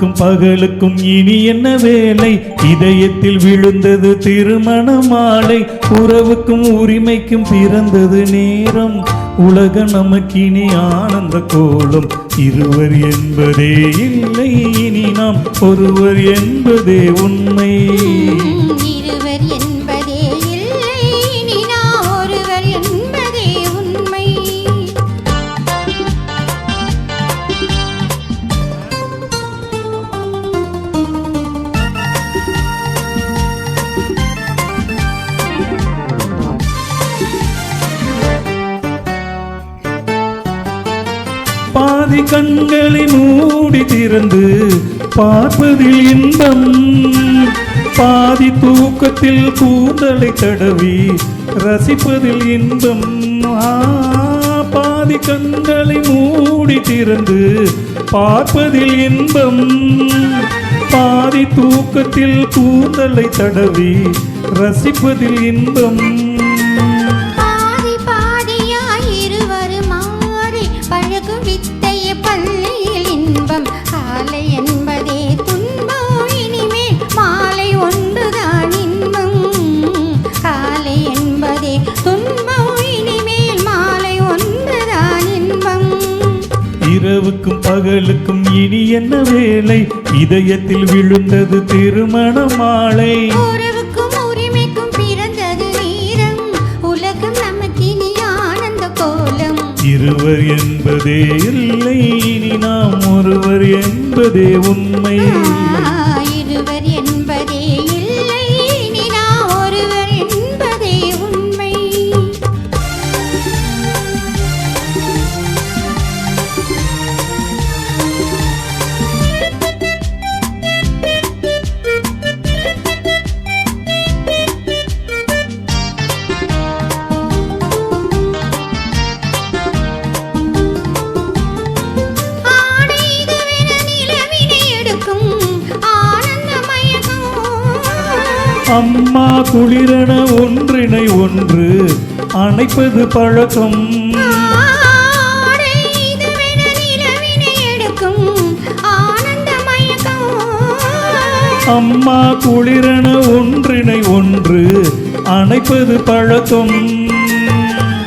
இரவுக்கும் பகலுக்கும் இனி என்ன வேலை? இதயத்தில் விழுந்தது திருமண மாலை. உறவுக்கும் உரிமைக்கும் பிறந்தது நேரம். உலக நமக்கினி ஆனந்த கோலம். இருவர் என்பதே இல்லை, இனி நாம் ஒருவர் என்பதே உண்மை. இருவர் என்பதே இல்லை, இனி நாம் ஒருவர் என்பதே உண்மை. பாதி கண்களை மூடி திறந்து பார்ப்பதில் இன்பம். பாதி தூக்கத்தில் கூந்தலை தடவி ரசிப்பதில் இன்பம். பாதி கண்களை மூடி திறந்து பார்ப்பதில் இன்பம். பாதி தூக்கத்தில் கூந்தலை தடவி ரசிப்பதில் இன்பம். வித்தைய பள்ளியில் இன்பம். காலை என்பதே துன்பம், இனிமேல் மாலை ஒன்றுதான் இன்பம். காலை என்பதே துன்பம், இனிமேல் மாலை ஒன்றுதான் இன்பம். இரவுக்கும் பகலுக்கும் இனி என்ன வேலை? இதயத்தில் விழுந்தது திருமண மாலை. உறவுக்கும் உரிமைக்கும் பிறந்தது நேரம். உலகம் நமக்கினி ஆனந்த கோலம். இருவர் என்பதே இல்லை, இனி நாம் ஒருவர் என்பதே உண்மை. இருவர் என்பதே இல்லை, இனி நாம் ஒருவர் என்பதே உண்மை. அம்மா குளிரென ஒன்றினை ஒன்று அணைப்பது பழக்கம். அம்மா குளிரென ஒன்றினை ஒன்று அணைப்பது பழக்கம்.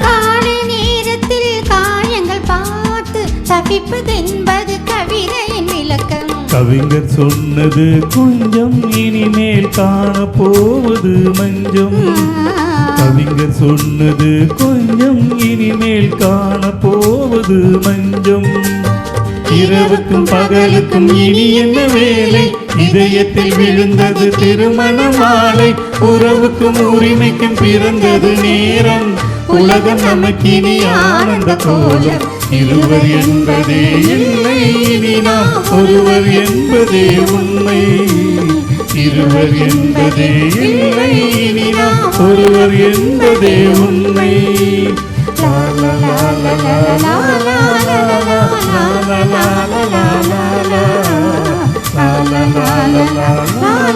காலை நேரத்தில் காயங்கள் பார்த்து தவிப்பது என்பது கவிதையின் விளக்கம். கவிஞர் சொன்னது கொஞ்சம், இனிமேல் காணப்போவது மஞ்சம். கவிஞர் சொன்னது கொஞ்சம், இனிமேல் காணப்போவது மஞ்சம். இரவுக்கும் பகலுக்கும் இனி என்ன வேலை? இதயத்தில் விழுந்தது திருமண மாலை. உறவுக்கும் உரிமைக்கும் பிறந்தது நேரம். உலகம் நமக்கினி ஆனந்த கோலம். இருவர் என்பதே இல்லை, இனி நாம் ஒருவர் என்பதே உண்மை. இருவர் என்பதே இல்லை, இனி நாம் ஒருவர் என்பதே உண்மை. லா லா லா லா லா லா லா லா லா லா லா லா லா லா லா லா லா லா லா.